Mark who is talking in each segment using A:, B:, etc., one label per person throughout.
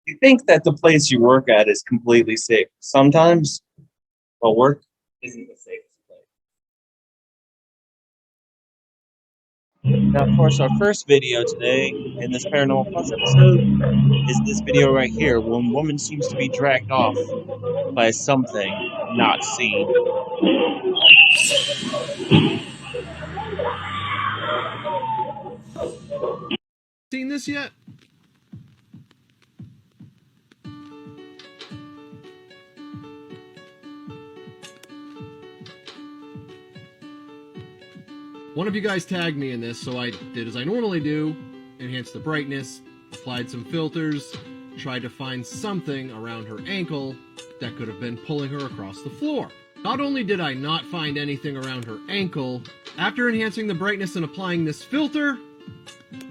A: You think that the place you work at is completely safe. Sometimes, well, work isn't the safest place. Now, of course, our first video today in this Paranormal Plus episode is this video right here, when a woman seems to be dragged off by something not seen.
B: Seen this yet? One of you guys tagged me in this, so I did as I normally do, enhanced the brightness, applied some filters, tried to find something around her ankle that could have been pulling her across the floor. Not only did I not find anything around her ankle, after enhancing the brightness and applying this filter,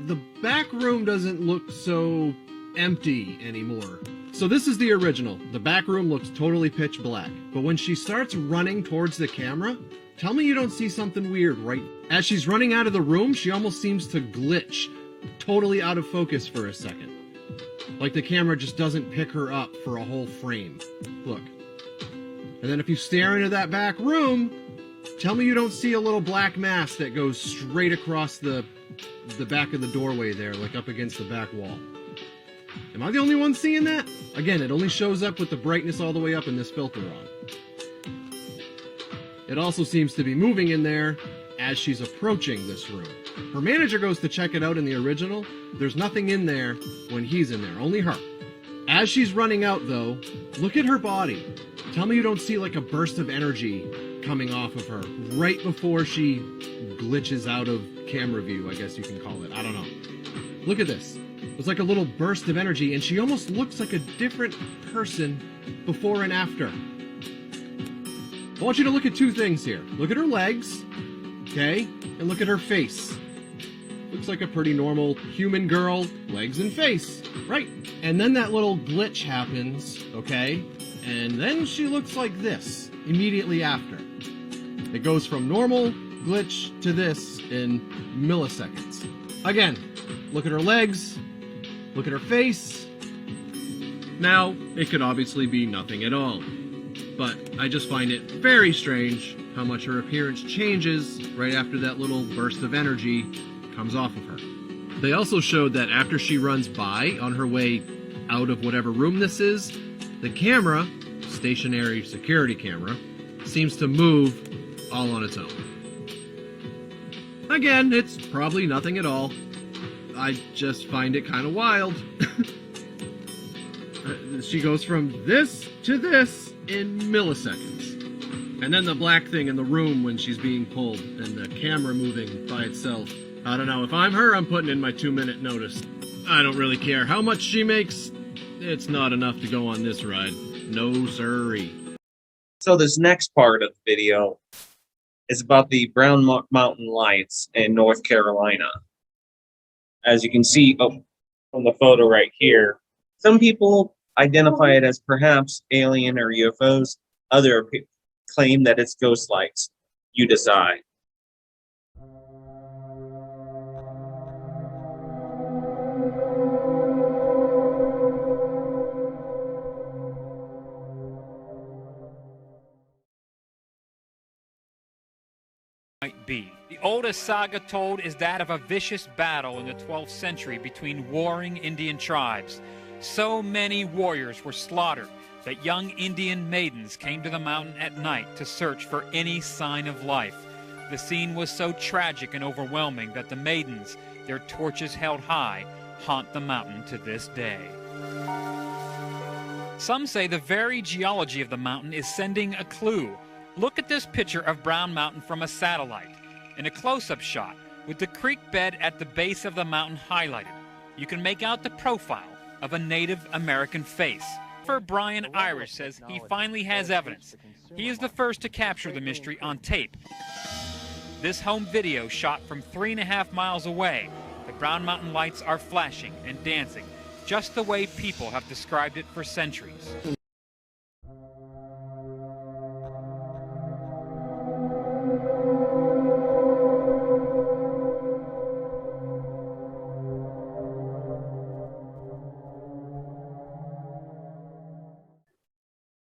B: the back room doesn't look so empty anymore. So this is the original. The back room looks totally pitch black. But when she starts running towards the camera, tell me you don't see something weird, right? As she's running out of the room, she almost seems to glitch, totally out of focus for a second. Like the camera just doesn't pick her up for a whole frame. Look. And then if you stare into that back room, tell me you don't see a little black mass that goes straight across the back of the doorway there, like up against the back wall. Am I the only one seeing that? Again, it only shows up with the brightness all the way up and this filter on. It also seems to be moving in there as she's approaching this room. Her manager goes to check it out in the original. There's nothing in there when he's in there, only her. As she's running out though, look at her body. Tell me you don't see like a burst of energy coming off of her right before she glitches out of camera view, I guess you can call it. I don't know. Look at this. It's like a little burst of energy, and she almost looks like a different person before and after. I want you to look at two things here. Look at her legs, okay? And look at her face. Looks like a pretty normal human girl, legs and face, right? And then that little glitch happens, okay? And then she looks like this immediately after. It goes from normal glitch to this in milliseconds. Again, look at her legs, look at her face. Now, it could obviously be nothing at all, but I just find it very strange how much her appearance changes right after that little burst of energy comes off of her. They also showed that after she runs by on her way out of whatever room this is, the camera, stationary security camera, seems to move all on its own. Again, it's probably nothing at all. I just find it kind of wild. She goes from this to this in milliseconds. And then the black thing in the room when she's being pulled and the camera moving by itself. I don't know, if I'm her, I'm putting in my 2-minute notice. I don't really care how much she makes. It's not enough to go on this ride. No siree.
A: So this next part of the video is about the Brown Mountain Lights in North Carolina. As you can see from the photo right here, some people identify it as perhaps alien or UFOs. Others claim that it's ghost lights. You decide.
C: Might be. The oldest saga told is that of a vicious battle in the 12th century between warring Indian tribes. So many warriors were slaughtered that young Indian maidens came to the mountain at night to search for any sign of life. The scene was so tragic and overwhelming that the maidens, their torches held high, haunt the mountain to this day. Some say the very geology of the mountain is sending a clue. Look at this picture of Brown Mountain from a satellite. In a close-up shot, with the creek bed at the base of the mountain highlighted, you can make out the profile of a Native American face. Brian Irish says he finally has evidence. He is the first to capture the mystery on tape. This home video shot from 3.5 miles away. The Brown Mountain lights are flashing and dancing, just the way people have described it for centuries.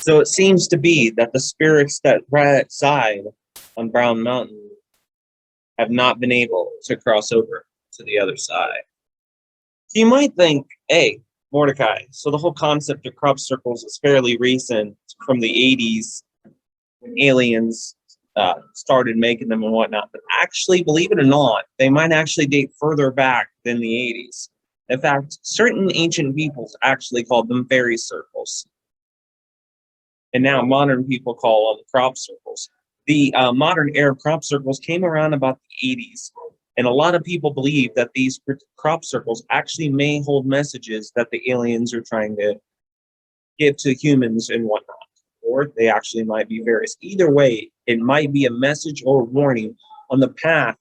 A: So it seems to be that the spirits that reside on Brown Mountain have not been able to cross over to the other side. So you might think, hey, Mordecai, so the whole concept of crop circles is fairly recent, from the 80s, when aliens started making them and whatnot. But actually, believe it or not, they might actually date further back than the 80s. In fact, certain ancient peoples actually called them fairy circles. And now modern people call them crop circles. The modern Arab crop circles came around about the 80s. And a lot of people believe that these crop circles actually may hold messages that the aliens are trying to give to humans and whatnot. Or they actually might be various. Either way, it might be a message or a warning on the path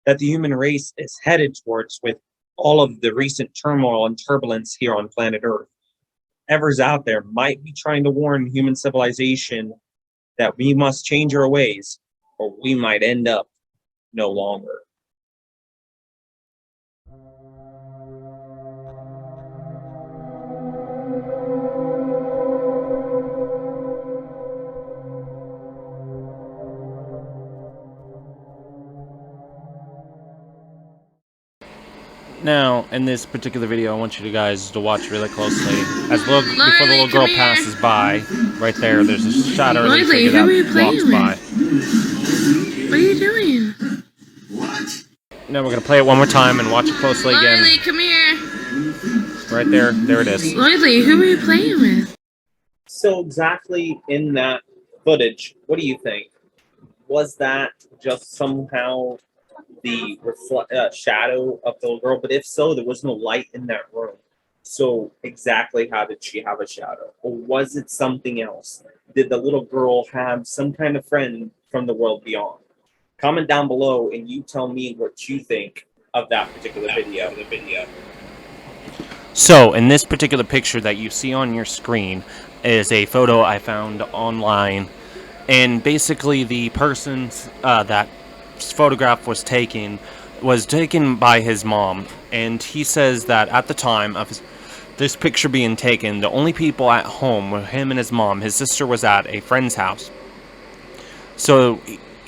A: that the human race is headed towards with all of the recent turmoil and turbulence here on planet Earth. Whoever's out there might be trying to warn human civilization that we must change our ways, or we might end up no longer.
D: Now, in this particular video, I want you guys to watch really closely. Before the little girl passes by, right there, there's a shadowy figure that walks by.
E: What are you doing?
D: Now we're gonna play it one more time and watch it closely again.
E: Lily, come here.
D: Right there, there it is.
E: Lily, who are you playing with?
A: So exactly in that footage, what do you think? Was that just somehow the shadow of the little girl? But if so, there was no light in that room. So exactly how did she have a shadow? Or was it something else? Did the little girl have some kind of friend from the world beyond? Comment down below and you tell me what you think of that particular video.
D: So, in this particular picture that you see on your screen is a photo I found online. And basically the person that photograph was taken by his mom, and he says that at the time of this picture being taken, the only people at home were him and his mom. His sister was at a friend's house. So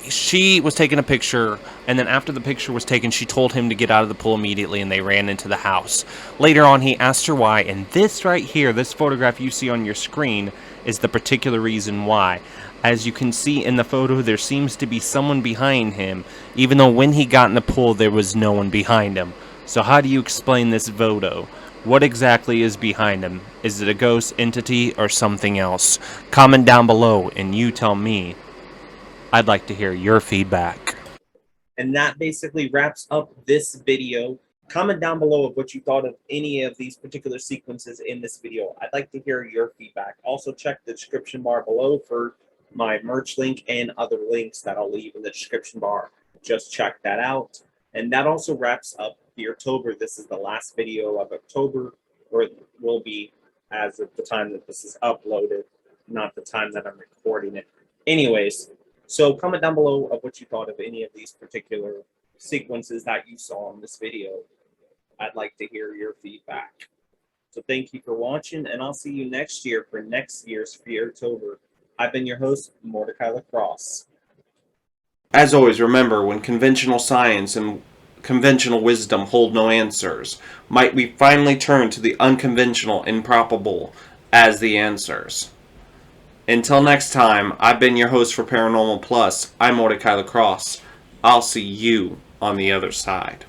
D: she was taking a picture, and then after the picture was taken, she told him to get out of the pool immediately, and they ran into the house. Later on, he asked her why, and this right here, this photograph you see on your screen, is the particular reason why. As you can see in the photo, there seems to be someone behind him, even though when he got in the pool, there was no one behind him. So how do you explain this photo? What exactly is behind him? Is it a ghost entity or something else? Comment down below and you tell me. I'd like to hear your feedback.
A: And that basically wraps up this video. Comment down below of what you thought of any of these particular sequences in this video. I'd like to hear your feedback. Also check the description bar below for my merch link and other links that I'll leave in the description bar. Just check that out. And that also wraps up Feartober. This is the last video of October, or it will be as of the time that this is uploaded, not the time that I'm recording it. Anyways, so comment down below of what you thought of any of these particular sequences that you saw in this video. I'd like to hear your feedback. So thank you for watching, and I'll see you next year for next year's Feartober. I've been your host, Mordecai Lacrosse.
D: As always, remember, when conventional science and conventional wisdom hold no answers, might we finally turn to the unconventional, improbable as the answers. Until next time, I've been your host for Paranormal Plus. I'm Mordecai Lacrosse. I'll see you on the other side.